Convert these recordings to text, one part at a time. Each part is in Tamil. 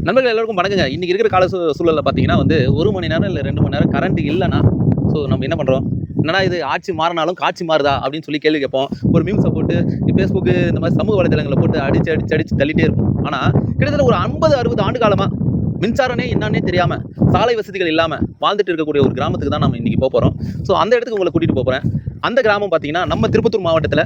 நண்பர்கள் எல்லாருக்கும் வணக்கங்க. இன்னைக்கு இருக்கிற கால சூழல்ல பார்த்தீங்கன்னா வந்து 1 மணி நேரம் இல்ல 2 மணி நேரம் கரண்ட் இல்லன்னா, நம்ம என்ன பண்றோம்? என்னடா இது ஆட்சி மாறினாலும் காட்சி மாறுதா? அப்படின்னு சொல்லி கேள்வி கேட்போம். ஒரு மீம்ஸ போட்டு Facebook இந்த மாதிரி சமூக வலைதளங்கள போட்டு அடிச்சு தள்ளிட்டே இருப்போம். ஆனா கிட்டத்தட்ட ஒரு 50, 60 ஆண்டு காலமா மின்சாரமே என்னன்னே தெரியாம, சாலை வசதிகள் இல்லாம வாழ்ந்துட்டு இருக்கக்கூடிய ஒரு கிராமத்துக்கு தான் நம்ம இன்னைக்கு போறோம். அந்த இடத்துக்கு உங்கள கூட்டிட்டு போறேன். அந்த கிராமம் பார்த்தீங்கன்னா, நம்ம திருப்பத்தூர் மாவட்டத்துல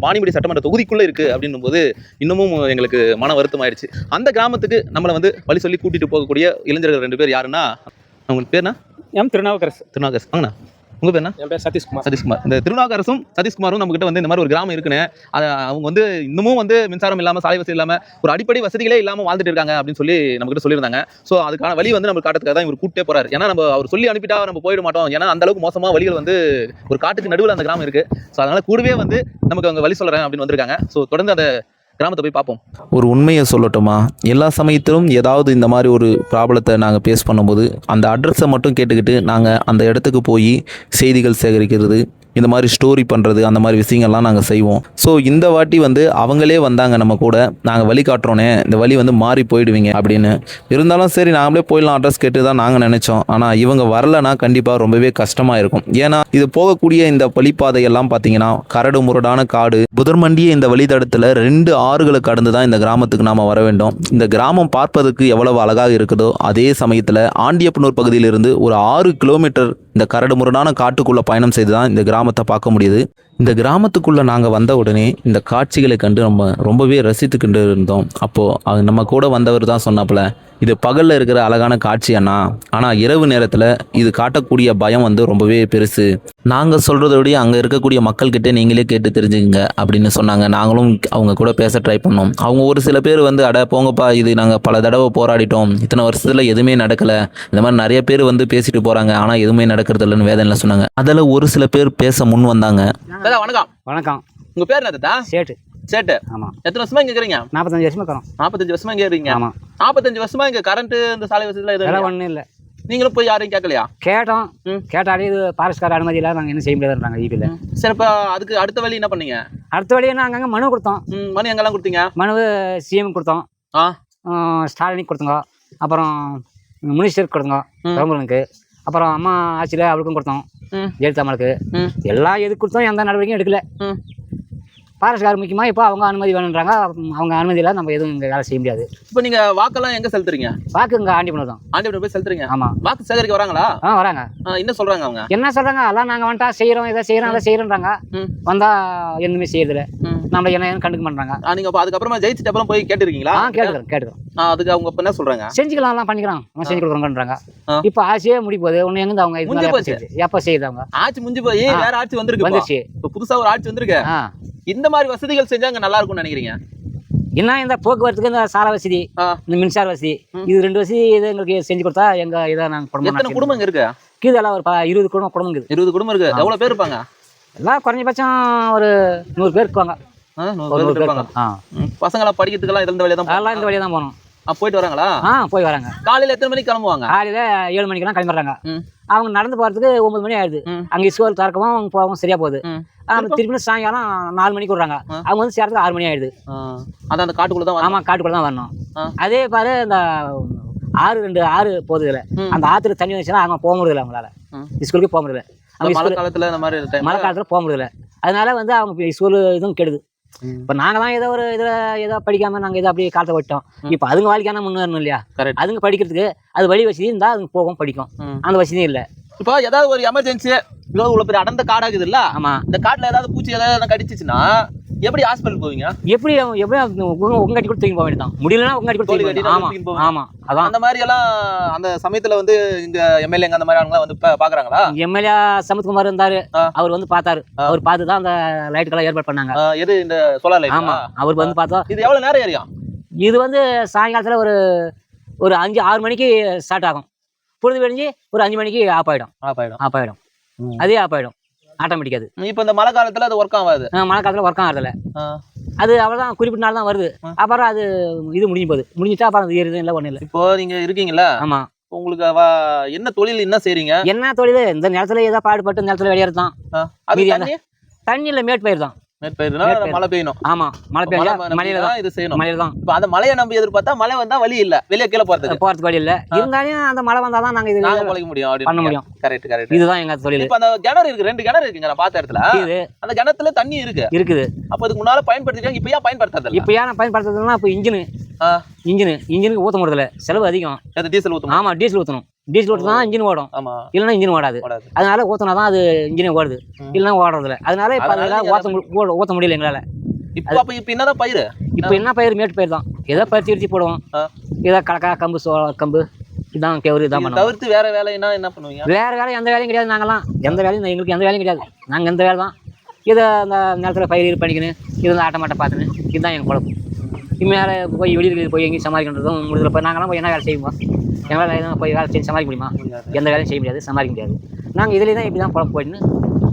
வாணியம்பாடி சட்டமன்ற தொகுதிக்குள்ள இருக்கு அப்படின்னும்போது இன்னமும் எங்களுக்கு மன வருத்தம் ஆயிடுச்சு. அந்த கிராமத்துக்கு நம்மள வந்து வழி சொல்லி கூட்டிட்டு போகக்கூடிய இளைஞர்கள் 2 பேர் யாருன்னா, அவங்க பேர் என்ன? திருநாவுக்கரசு. திருநாவுக்கரசு. வாங்கண்ணா. உங்க பேர் என்ன? என் பேர் சதீஷ்குமார். சதீஷ்குமார். இந்த திருநாவுக்கரசும் சதீஷ்குமாரும் நம்ம கிட்ட வந்து இந்த மாதிரி ஒரு கிராமம் இருக்குன்னு, அவங்க வந்து இன்னமும் வந்து மின்சாரம் இல்லாம, சாலை வசதி இல்லாம, ஒரு அடிப்படை வசதிகளே இல்லாம வாழ்ந்துட்டு இருக்காங்க அப்படின்னு சொல்லி நம்ம கிட்ட சொல்லியிருந்தாங்க. அதுக்கான வழி வந்து நம்ம காட்டுறதுக்காக தான் இவர் கூட்டே போறாரு. ஏன்னா நம்ம அவர் சொல்லி அனுப்பிட்டா நம்ம போயிட மாட்டோம். ஏன்னா அந்த அளவுக்கு மோசமா வழிகள் வந்து ஒரு காட்டுக்கு நடுவில் அந்த கிராமம் இருக்கு. அதனால கூடவே வந்து நமக்கு அவங்க வழி சொல்றேன் அப்படின்னு வந்திருக்காங்க. தொடர்ந்து அந்த கிராமத்தை போய் பார்ப்போம். ஒரு உண்மையை சொல்லட்டுமா, எல்லா சமயத்திலும் ஏதாவது இந்த மாதிரி ஒரு ப்ராப்ளத்தை நாங்கள் ஃபேஸ் பண்ணும்போது அந்த அட்ரஸை மட்டும் கேட்டுக்கிட்டு நாங்கள் அந்த இடத்துக்கு போய் செய்திகள் சேகரிக்கிறது, இந்த மாதிரி ஸ்டோரி பண்ணுறது, அந்த மாதிரி விஷயங்கள்லாம் நாங்கள் செய்வோம். இந்த வாட்டி வந்து அவங்களே வந்தாங்க நம்ம கூட, நாங்கள் வழி காட்டுறோன்னே, இந்த வழி வந்து மாறி போயிடுவீங்க அப்படின்னு. இருந்தாலும் சரி நாங்களே போயிடலாம் அட்ரஸ் கேட்டு தான் நாங்கள் நினச்சோம். ஆனால் இவங்க வரலைன்னா கண்டிப்பாக ரொம்பவே கஷ்டமாக இருக்கும். ஏன்னா இது போகக்கூடிய இந்த வழிப்பாதையெல்லாம் பார்த்தீங்கன்னா கரடு முரடான காடு, புதர்மண்டிய இந்த வழித்தடத்தில் 2 ஆறுகளை கடந்து தான் இந்த கிராமத்துக்கு நாம் வர வேண்டும். இந்த கிராமம் பார்ப்பதற்கு எவ்வளவு அழகாக இருக்குதோ, அதே சமயத்தில் ஆண்டியப்பனூர் பகுதியிலிருந்து ஒரு 6 கிலோமீட்டர் இந்த கரடு முரடான காட்டுக்குள்ளே பயணம் செய்து தான் இந்த கிராமத்தை பார்க்க முடியுது. இந்த கிராமத்துக்குள்ளே நாங்கள் வந்த உடனே இந்த காட்சிகளை கண்டு நம்ம ரொம்பவே ரசித்துக்கிட்டு இருந்தோம். அப்போது அது நம்ம கூட வந்தவர் தான் சொன்னாப்புல, இது பகலில் இருக்கிற அழகான காட்சி அண்ணா, ஆனால் இரவு நேரத்தில் இது காட்டக்கூடிய பயம் வந்து ரொம்பவே பெருசு. நாங்கள் சொல்கிறதோடய அங்கே இருக்கக்கூடிய மக்கள்கிட்ட நீங்களே கேட்டு தெரிஞ்சுங்க அப்படின்னு சொன்னாங்க. நாங்களும் அவங்க கூட பேச ட்ரை பண்ணோம். அவங்க ஒரு சில பேர் வந்து அட போங்கப்பா, இது நாங்கள் பல தடவை போராடிட்டோம், இத்தனை வருஷத்தில் எதுவுமே நடக்கலை, இந்த மாதிரி நிறைய பேர் வந்து பேசிட்டு போகிறாங்க, ஆனால் எதுவுமே நடக்கிறது இல்லைன்னு வேதனையில் சொன்னாங்க. அதில் ஒரு சில பேர் பேச முன் வந்தாங்க. வணக்கம். வணக்கம். உங்க பேர் என்னதா? சேட்டு. சேட்டு. ஆமா. எத்தனை வருஷமா இங்க இருக்கீங்க? 45 வருஷமா இருக்கோம். 45 வருஷமா இங்க இருக்கீங்க? ஆமா. 45 வருஷமா இங்க கரண்ட் இந்த சாலை வசதிலாம் எதுவும் ஒன்றும் இல்லை. நீங்களும் போய் யாரையும் கேட்கலையா? கேட்டோம். கேட்டாலே இது பாரஸ்கார அனுமதி இல்லை, நாங்கள் என்ன செய்ய முடியாதுன்றாங்க ஈபியில். சரி, இப்போ அதுக்கு அடுத்த வழி என்ன பண்ணீங்க? அடுத்த வழியை நாங்கள் அங்கே மனு கொடுத்தோம். மனு எங்கெல்லாம் கொடுத்தீங்க? மனு சிஎம் கொடுத்தோம், ஸ்டாலினுக்கு கொடுத்தோங்க, அப்புறம் மினிஸ்டருக்கு கொடுத்தோங்க, கவர்மெண்ட்டுக்கு, அப்புறம் அம்மா ஆட்சியில் அவளுக்கும் கொடுத்தோம், ஜெயலலிதா அம்மாளுக்கு. எல்லாம் எதுக்கு கொடுத்தோம், எந்த நடவடிக்கையும் எடுக்கல. பாரஸ்கார் முக்கியமாக இப்போ அவங்க அனுமதி வேணுன்றாங்க. அவங்க அனுமதியில் நம்ம எதுவும் இங்கே வேலை செய்ய முடியாது. இப்போ நீங்கள் வாக்கெல்லாம் எங்கே செலுத்துறீங்க? வாக்கு இங்கே ஆண்டிபுரம் தான். ஆண்டிபுரம் போய் செலுத்துறீங்க? ஆமாம். வாக்கு சேகரிக்க வராங்களா? வராங்க. என்ன சொல்கிறாங்க அவங்க? என்ன சொல்கிறாங்க, எல்லாம் நாங்கள் வந்துட்டா செய்கிறோம், இதை செய்கிறோம், அதை செய்கிறோன்றாங்க. வந்தால் எதுவுமே செய்யறதில்ல, நம்மளை என்ன கண்டுக்க மாட்டாங்க. நீங்கள் இப்போ அதுக்கப்புறமா ஜெயிச்சிட்டு அப்புறம் போய் கேட்டுருக்கீங்களா? கேட்டுக்கிறோம். அதுக்கு அவங்க இப்போ என்ன சொல்கிறாங்க? செஞ்சுக்கலாம், எல்லாம் பண்ணிக்கிறோம், செஞ்சு கொடுக்குறோன்றாங்க. இப்போ ஆட்சியே முடி போகுது, ஒன்று எங்கே அவங்க எப்போ செய்யுது? அவங்க ஆட்சி முடிஞ்சு போய் வேற ஆட்சி வந்துருச்சு. இப்போ புதுசாக ஒரு ஆட்சி வந்திருக்கு. இந்த மாதிரி வசதிகள் செஞ்சா அங்க நல்லா இருக்கும்னு நினைக்கிறீங்க? என்ன இந்த போக்குவரத்துக்கு இந்த சாலை வசதி, இந்த மின்சார வசதி, இது 2 வசதி இது எங்களுக்கு செஞ்சு கொடுத்தா எங்க இதை நாங்கள் எத்தனை குடும்பம் இருக்கு? இதெல்லாம் ஒரு 20 குடும்பம் இருக்குது. 20 குடும்பம் இருக்கு. எவ்வளவு பேர் இருப்பாங்க? எல்லாம் குறைஞ்சபட்சம் ஒரு 100 பேர் இருப்பாங்க. 100 பேர் இருப்பாங்க. பசங்களா படிக்கிறதுக்கெல்லாம் இந்த வழியா தான்? எல்லாம் இந்த வழியா தான் போகணும். போயிட்டு வராங்களா? போய் வராங்க. காலையில எத்தனை மணிக்கு கிளம்புவாங்க? காலையில 7 மணிக்கெல்லாம் கிளம்பிடுறாங்க. அவங்க நடந்து போறதுக்கு 9 மணி ஆயிடுது. அங்கே ஸ்கூல் திறக்கவும் அவங்க போகவும் சரியா போகுது. திருப்பி சாயங்காலம் 4 மணிக்கு விடுறாங்க. அவங்க வந்து சேர்றதுக்கு 6 மணி ஆயிடுது. அதான் அந்த காட்டுக்குள்ள தான்? ஆமா, காட்டுக்குள்ள தான் வரணும். அதே பாரு, இந்த 2 ஆறு போகுது இல்லை, அந்த ஆத்துல தண்ணி வந்துச்சுன்னா அவங்க போக முடியல, அவங்களால ஸ்கூலுக்கு போக முடியல. மழை காலத்துல இந்த மாதிரி மழை காலத்துல போக முடியல. அதனால வந்து அவங்க ஸ்கூலு இதுவும் கெடுது. இப்ப நாங்க தான் ஏதோ ஒரு இதுல ஏதோ படிக்காம நாங்க ஏதோ அப்படியே காலத்தை விட்டோம். இப்ப அதுங்க வாழ்க்கையான முன்னேறணும் இல்லையா? அதுங்க படிக்கிறதுக்கு அது வழி வசதி இருந்தா அதுங்க போகும், படிக்கும். அந்த வசதியும் இல்லை. இப்போ ஏதாவது ஒரு எமர்ஜென்சி, இவ்வளவு பெரிய அடர்ந்த காடாகுது இல்ல? ஆமா. இந்த காட்டுல ஏதாவது பூச்சி ஏதாவது கடிச்சிச்சுன்னா எப்படி ஹாஸ்பிட்டல் போவீங்க? எப்படி உங்க கட்டி கூட தூக்கி போக வேண்டியதான். முடியலன்னா உங்க கட்டி கூட. ஆமா, அதான். அந்த மாதிரி எல்லாம் அந்த சமயத்துல வந்து இங்க எம்எல்ஏ அந்த மாதிரி ஆளுங்க வந்து பாக்குறாங்களா? எம்எல்ஏ சமத்குமார் இருந்தாரு, அவர் வந்து பார்த்தாரு. அவர் பார்த்துதான் அந்த லைட்டுக்கெல்லாம் ஏற்பாடு பண்ணாங்க. எது? இந்த சோலார் லைட்? ஆமா, அவர் வந்து பார்த்தா. இது எவ்வளவு நேரம் ஏரியா? இது வந்து சாயங்காலத்துல ஒரு 5-6 மணிக்கு ஸ்டார்ட் ஆகும். பொழுது வெடிஞ்சு ஒரு 5 மணிக்கு ஆஃப் ஆயிடும். அதே ஆஃப் ஆயிடும் ஆட்டோமேட்டிக். அது இப்போ இந்த மழை காலத்துல அது ஒர்க் ஆகாது. மழை காலத்துல ஒர்க் ஆகிறதில்ல. அது அவ்வளோதான், குறிப்பிட்ட நாள் தான் வருது. அப்புறம் அது இது முடிஞ்சிட்டா அப்புறம் அது ஏறுது இல்லை, ஒன்றும் இல்லை. இப்போ நீங்க இருக்கீங்களா? ஆமா. உங்களுக்கு என்ன தொழில் என்ன செய்றீங்க? என்ன தொழில்? இந்த நேரத்துல ஏதோ பாடுபட்டு நேரத்துல வெளியேறது தான். தண்ணி இல்லை, மேட் பயிர் தான். மேற்பயிர்னா மழை பெய்யணும். ஆமா மழை பெய்யா மழையில தான் இது செய்யணும். மழையில தான். இப்ப அந்த மழையை நம்பி எதிர்பார்த்தா மழை வந்தா வழி இல்ல, வெளியே கீழே போறதுக்கு வழி இல்ல. இருந்தாலும் அந்த மழை வந்தாதான் நாங்க இது பொழைக்க முடியும், பண்ண முடியும். Correct correct. இதுதான் எங்க தொழில். இப்ப அந்த கிணறு இருக்கு, 2 கிணறு இருக்குங்க நான் பார்த்த இடத்துல. அந்த கிணத்துல தண்ணி இருக்குது. அப்ப அதுக்கு முன்னால பயன்படுத்திட்டாங்க, இப்ப ஏன் பயன்படுத்தாத? இப்ப ஏன் பயன்படுத்துறதுன்னா இப்ப இன்ஜினுக்கு ஊத்த முடியல, செலவு அதிகம். டீசல் ஊத்தணும். ஆமா டீசல் ஊத்தணும். டீசல் ஊத்தினா இன்ஜின் ஓடும், இல்லைன்னா இன்ஜின் ஓடாது. அதனால ஊத்தினாதான் அது இன்ஜினே ஓடுது, இல்லைன்னா ஓடுறது இல்லை. அதனால இப்ப அதெல்லாம் ஊத்த முடியல எங்களால. இப்ப என்னதான் பயிர்? இப்ப என்ன பயிர்? மேட்டு பயிர் தான். ஏதோ பருத்தி இடிச்சு போடுவோம், ஏதோ கடக்கா கம்பு கம்பு இதான் கேவரு இதான் பண்ணுவோம். தவிர்த்து வேற வேலைன்னா என்ன பண்ணுவீங்க? வேற வேலை எந்த வேலையும் கிடையாது. நாங்கெல்லாம் எந்த வேலையும் எங்களுக்கு எந்த வேலையும் கிடையாது. நாங்க எந்த வேலை தான் இதை அந்த நேரத்தில் பயிர் பண்ணிக்கணும், இது வந்து ஆட்டமாட்ட பார்த்துன்னு, இதுதான் எங்கள் குழப்பம். இனிமேல் போய் வெளியில் போய் எங்கேயும் சமாளிக்கின்றதும் முடியல. போய் நாங்களாம் போய் என்ன வேலை செய்வோம்? எங்களால் எதுவும் போய் வேலை செஞ்சு சமாளிக்க முடியுமா? எந்த வேலையும் செய்ய முடியாது, சமாளிக்க முடியாது. நாங்கள் இதிலே தான் இப்படி தான் குழப்பம் போயிட்டுன்னு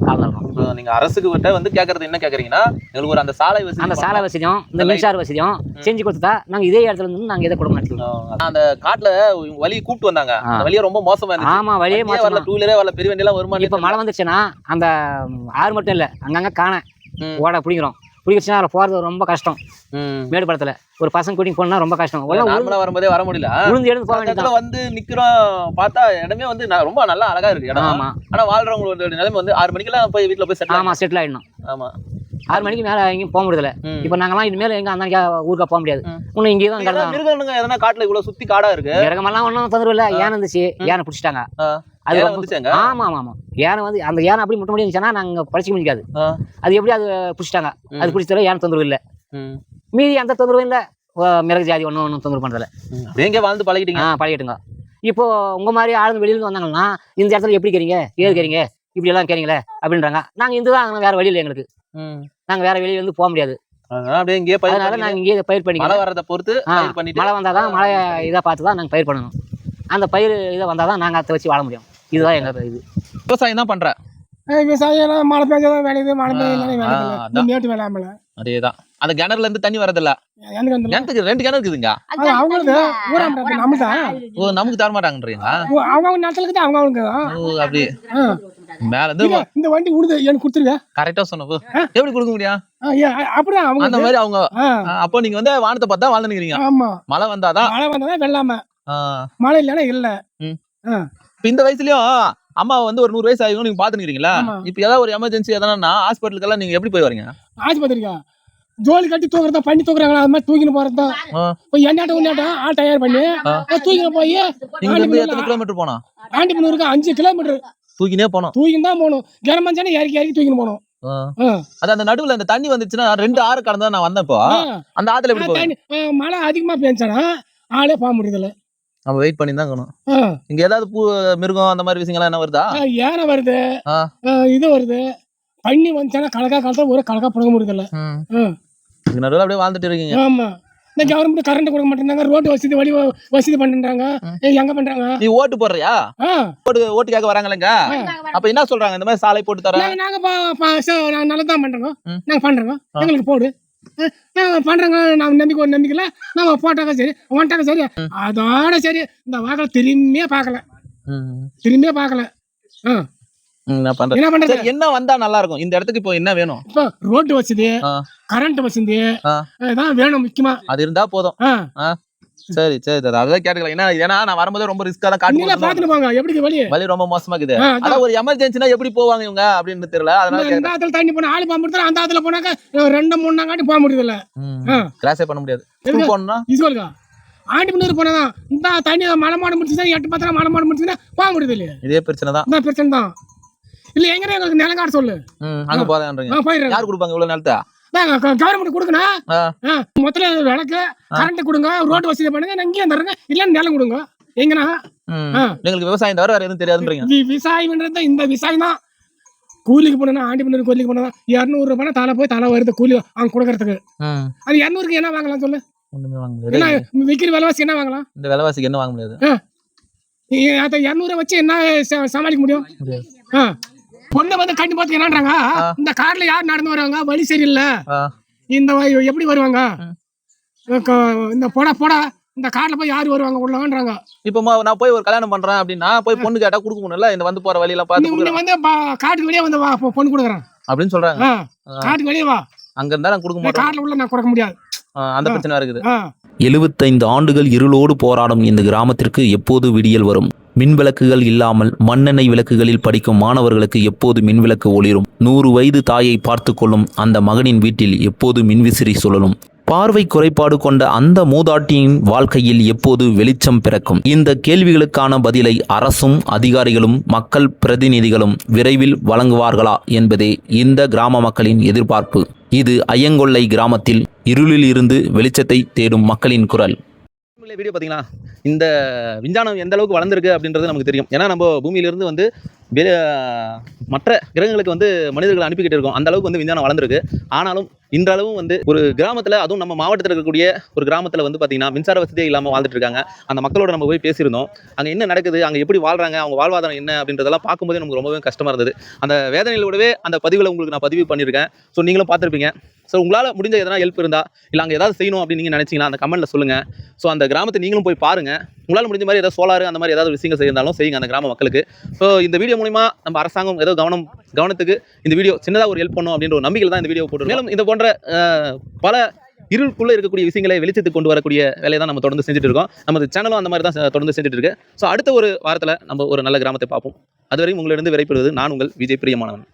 காலந்தாலும். நீங்கள் அரசுக்கு விட்ட வந்து கேட்கறது என்ன கேட்குறீங்கன்னா, எங்களுக்கு ஒரு அந்த சாலை வசதி, அந்த சாலை வசதியும் இந்த மின்சார வசதியும் செஞ்சு கொடுத்தா நாங்கள் இதே இடத்துல இருந்து நாங்கள் இதை குடும்பம் நடத்திடுவோம். அந்த காட்டில் வழி கூப்பிட்டு வந்தாங்க, அந்த வழியே ரொம்ப மோசமாக இருந்துச்சு. ஆமாம், வழியே வரல, 2 வீலரே வரல, பெரிய வண்டியெல்லாம் வருமா? இப்போ மழை வந்துச்சுன்னா அந்த ஆறு மட்டும் இல்லை, அங்கங்கே காண ஓட பிடிக்கிறோம். பிடிச்சிச்சுன்னா அதில் போகிறது ரொம்ப கஷ்டம். மேடு படத்தில் ஒரு பசங்க கூட்டிங் போனா ரொம்ப கஷ்டம். வரும்போதே வர முடியல, உளுந்து எடுத்து போக வேண்டியது. வந்து நிக்கிறோம் பார்த்தா இடமே வந்து ரொம்ப நல்லா அழகா இருக்கு இடம். ஆமா, ஆனா வாழ்றவங்களோட நிலைமை வந்து 6 மணிக்கெல்லாம் போய் வீட்டுல போய் செட்டில். ஆமா, செட்டில் ஆயிடணும். ஆமா, 6 மணிக்கு மேல எங்கேயும் போக முடியல. இப்ப நாங்கெல்லாம் இனிமேல் எங்க அந்த ஊருக்கா போக முடியாது. இன்னும் இங்கே தான் மிருகங்க எதனா காட்டுல இவ்வளவு சுத்தி காடா இருக்கு. மிருகமெல்லாம் ஒன்றும் தொந்தரவு இல்லை. யானை இருந்துச்சு, யானை பிடிச்சிட்டாங்க. அது வந்துச்சாங்க. ஆமா ஆமா ஆமா, யானை வந்து அந்த யானை அப்படி முட்ட முடியுதுன்னா நாங்க படிச்சுக்க முடியாது. அது எப்படி அது பிடிச்சிட்டாங்க. அது பிடிச்சதுல யானை தொந்தரவு இல்லை, மீதி அந்த தொந்தரவும் இல்லை. மிளகு ஜாதி ஒன்றும் தொந்தரவு பண்றதில்ல. எங்க வாழ்ந்து பழகிட்டீங்க? பழகிட்டுங்க. இப்போ உங்க மாதிரி ஆளுங்க வெளியில வந்தாங்கன்னா இந்த இடத்துல எப்படி கேறீங்க, ஏது கேறீங்க, இப்படி எல்லாம் கேறீங்களே அப்படின்றாங்க. நாங்க இதுதான் வேற வழியில் எங்களுக்கு. நாங்க வேற வெளியில வந்து போக முடியாது. அதனால நாங்க இங்கே பயிர் பண்ணி மழை வரதை பொறுத்து மழை வந்தாதான் மழை இதை பார்த்துதான் நாங்க பயிர் பண்ணணும். அந்த பயிர் இதை வந்தாதான் நாங்க அதை வச்சு வாழ முடியும். இதுதான் எங்க இது. விவசாயம் தான் பண்ற. விவசாயம் மழை பெஞ்சாதான் வேலையுது, மழை பெய்யல மேட்டு வேளாமல. அதேதான். அந்த கிணறுல இருந்து தண்ணி வரதில்ல. எனக்கு 2 கிணறு இருக்குதுங்க. அவங்களுக்கு நமக்கு தர மாட்டாங்கன்றீங்களா? அவங்க நேரத்துக்கு அவங்க அப்படி மேல இருந்து இந்த வண்டி உடுது எனக்கு கொடுத்துருங்க. கரெக்டா சொன்னப்போ எப்படி கொடுக்க முடியும்? அப்படிதான் அவங்க அந்த மாதிரி அவங்க. அப்போ நீங்க வந்து வானத்தை பார்த்தா வாழ்ந்து நிக்கிறீங்க. ஆமா, மழை வந்தாதான் வெள்ளாம, மழை இல்லன்னா இல்ல. இப்ப இந்த வயசுலயும் அம்மா வந்து ஒரு 100 வயசு ஆகும் நீங்க பாத்துக்கிறீங்களா? இப்ப ஏதாவது ஒரு எமர்ஜென்சி எதனா ஹாஸ்பிட்டலுக்கு நீங்க எப்படி போய் வரீங்க? ஆஸ்பத்திரிக்கா ஜோலி கட்டி தூக்குறதா, பண்ணி தூக்குறாங்களா, அது மாதிரி தூக்கின்னு போறதா. எண்ணாட்டம் ஆள் தயார் பண்ணி தூக்கின்னு போய் எத்தனை கிலோமீட்டர் போனோம்? ஆண்டிமனூருக்கு 5 கிலோமீட்டர் தூக்கினே போனோம். தூக்கின்னு தான் போகணும். கிளம்பஞ்சானே இறக்கி தூக்கின்னு போனோம். அது அந்த நடுவுல அந்த தண்ணி வந்துச்சுன்னா 2 ஆறு கடந்தா நான் வந்தப்போ அந்த ஆத்துல எப்படி மழை அதிகமா பெஞ்சானா ஆளே போக முடியுதுல்ல. நம்ம வெயிட் பண்ணி தான் இருக்கணும். இங்க ஏதாவது மிருகம் அந்த மாதிரி விஷயங்கள்லாம் என்ன வருதா? யானை வருது, இது வருது, பண்ணி வந்துச்சானா கலக்கா காலத்துல ஒரு கலக்கா புழங்க முடியுதுல்ல. நடுவில் அப்படியே வாழ்ந்துட்டு இருக்கீங்க. ஆமா, இந்த கவர்மெண்ட் கரண்ட் கொடுக்க மாட்டேங்கிறாங்க, ரோட்டு வசதி வழி வசதி பண்றாங்க. எங்க பண்றாங்க? நீ ஓட்டு போடுறியா? ஓட்டு கேட்க வராங்களேங்க. அப்ப என்ன சொல்றாங்க? இந்த மாதிரி சாலை போட்டு தரேன், நாங்க நல்லதான் பண்றோம், நாங்க பண்றோம், எங்களுக்கு போடு பண்றாங்க. நான் நம்பிக்கையில நாம போட்டாக்க சரி, வந்துட்டாக்க சரி, அதோட சரி. இந்த வாக்களை திரும்பியே பார்க்கல. என்ன பண்றது? என்ன வந்தா நல்லா இருக்கும் இந்த இடத்துக்கு? இப்போ என்ன வேணும்? இப்போ ரோட்டு வசதி, கரண்ட் வசதி தான் வேணும் முக்கியமா. அது இருந்தா போதும். சரி சரி, அதான் கேட்டுக்கலாம். ஏன்னா நான் வரும்போது ரொம்ப ரிஸ்கா தான் காட்டுவாங்க. எப்படி வழி ரொம்ப மோசமா இருக்குது. அதான் ஒரு எமர்ஜென்சினா எப்படி போவாங்க இவங்க அப்படின்னு தெரியல. அதனால இந்த ஆத்துல தண்ணி போனா ஆளு போக முடியாது, அந்த ஆத்துல போனாக்க 2-3 காட்டி போக முடியுதுல்ல. கிராஸே பண்ண முடியாது. போனா ஈஸ்வரா ஆண்டிமனூர் போனதான் இந்த தண்ணி மழை மாடு முடிச்சுன்னா 8-10 மழை மாடு முடிச்சுன்னா போக முடியுது இல்லையா? இதே பிரச்சனை தான். இல்ல எங்க எங்களுக்கு நிலங்காடு சொல்லு, அங்க போறேன். யார் கொடுப்பாங்க இவ்வளவு நிலத்தை? கவர்மெண்ட் கொடுக்கணும். மொத்தல விளக்கு கரண்ட் கொடுங்க, ரோடு வசதி பண்ணுங்க, இங்கேயே தருங்க, இல்ல நிலம் கொடுங்க. எங்கண்ணா எங்களுக்கு விவசாயம் தவிர வேற எதுவும் தெரியாதுன்றீங்க? விவசாயம் இந்த விவசாயம் தான். கூலிக்கு போனா ஆண்டிமனூர் கூலிக்கு போனா 200 ரூபாய் தலை போய் தலை வருது கூலி அவங்க கொடுக்கறதுக்கு. அது 200க்கு என்ன வாங்கலாம் சொல்லு? விக்கிற விலைவாசி என்ன வாங்கலாம்? இந்த விலைவாசிக்கு என்ன வாங்க முடியாது. 200 வச்சு என்ன சமாளிக்க முடியும்? பொண்ணை வந்து கட்டி பார்த்து என்னன்றாங்க, இந்த கார்ல யார் நடந்து வருவாங்க, வழி சரியில்லை, இந்த எப்படி வருவாங்க, இந்த போடா இந்த கார்ல போய் யாரு வருவாங்க உள்ளவன்றாங்க. இப்போ நான் போய் ஒரு கல்யாணம் பண்றேன் அப்படின்னா போய் பொண்ணு கேட்டா கொடுக்க முடியல. இந்த வந்து போற வழியெல்லாம் பார்த்து வந்து காட்டுக்கு வெளியே வந்து பொண்ணு கொடுக்குறேன் அப்படின்னு சொல்றாங்க. காட்டுக்கு வெளியே வா, அங்க இருந்தா நான் கொடுக்க மாட்டோம். காட்டுல உள்ள நான் கொடுக்க முடியாது. அந்த பிரச்சனை இருக்குது. 75 ஆண்டுகள் இருளோடு போராடும் இந்த கிராமத்திற்கு எப்போது விடியல் வரும்? மின்விளக்குகள் இல்லாமல் மண்ணெண்ணெய் விளக்குகளில் படிக்கும் மாணவர்களுக்கு எப்போது மின்விளக்கு ஒளிரும்? 100 வயது தாயை பார்த்து கொள்ளும் அந்த மகனின் வீட்டில் எப்போது மின்விசிறி சுழலும்? பார்வை குறைபாடு கொண்ட அந்த மூதாட்டியின் வாழ்க்கையில் எப்போது வெளிச்சம் பிறக்கும்? இந்த கேள்விகளுக்கான பதிலை அரசும் அதிகாரிகளும் மக்கள் பிரதிநிதிகளும் விரைவில் வழங்குவார்களா என்பதே இந்த கிராம மக்களின் எதிர்பார்ப்பு. இது ஐயங்கொல்லை கிராமத்தில் இருளில் இருந்து வெளிச்சத்தை தேடும் மக்களின் குரல். வீடியோ பார்த்தீங்களா, இந்த விஞ்ஞானம் எந்த அளவுக்கு வளர்ந்துருக்கு அப்படின்றது நமக்கு தெரியும். ஏன்னா நம்ம பூமியிலிருந்து வந்து மற்ற கிரகங்களுக்கு வந்து மனிதர்கள் அனுப்பிக்கிட்டு இருக்கோம். அந்த அளவுக்கு வந்து விஞ்ஞானம் வளர்ந்துருக்கு. ஆனாலும் இன்றளவும் வந்து ஒரு கிராமத்தில், அதுவும் நம்ம மாவட்டத்தில் இருக்கக்கூடிய ஒரு கிராமத்தில் வந்து பார்த்தீங்கன்னா மின்சார வசதியே இல்லாமல் வாழ்ந்துட்டு இருக்காங்க. அந்த மக்களோட நம்ம போய் பேசியிருந்தோம். அங்கே என்ன நடக்குது, அங்கே எப்படி வாழ்றாங்க, அவங்க வாழ்வாதாரம் என்ன அப்படின்றதெல்லாம் பார்க்கும்போதே நமக்கு ரொம்பவே கஷ்டமாக இருந்தது. அந்த வேதனையோடவே அந்த பதிவில் உங்களுக்கு நான் பதிவு பண்ணியிருக்கேன். ஸோ நீங்களும் பார்த்துருப்பீங்க. ஸோ உங்களால் முடிஞ்ச எதனா ஹெல்ப் இருந்தால், இல்லை அங்கே ஏதாவது செய்யணும் அப்படின்னு நீங்கள் நினச்சிங்கன்னா அந்த கமெண்ட்டில் சொல்லுங்கள். ஸோ அந்த கிராமத்தை நீங்களும் போய் பாருங்கள். உங்களால் முடிஞ்ச மாதிரி ஏதாவது சோலார் அந்த மாதிரி ஏதாவது விஷயங்கள் செய்யிருந்தாலும் செய்யுங்க அந்த கிராம மக்களுக்கு. ஸோ இந்த வீடியோ மூலிமா நம்ம அரசாங்கம் ஏதோ கவனத்துக்கு இந்த வீடியோ சின்னதாக ஒரு ஹெல்ப் பண்ணும் அப்படின்ற ஒரு நம்பிக்கையில் தான் இந்த வீடியோ போட்டு. மேலும் இந்த போன்ற பல இருளுக்குள்ளே இருக்கக்கூடிய விஷயங்களை வெளிச்சத்துக்கு கொண்டு வரக்கூடிய வேலையை தான் நம்ம தொடர்ந்து செஞ்சுட்டு இருக்கோம். நமது சேனலும் அந்த மாதிரி தான் தொடர்ந்து செஞ்சுட்டு இருக்கு. ஸோ அடுத்த ஒரு வாரத்தில் நம்ம ஒரு நல்ல கிராமத்தை பார்ப்போம். அதுவரையும் உங்களிடம் விடைபெறுவது நான் உங்கள் விஜய் பிரியமானவன்.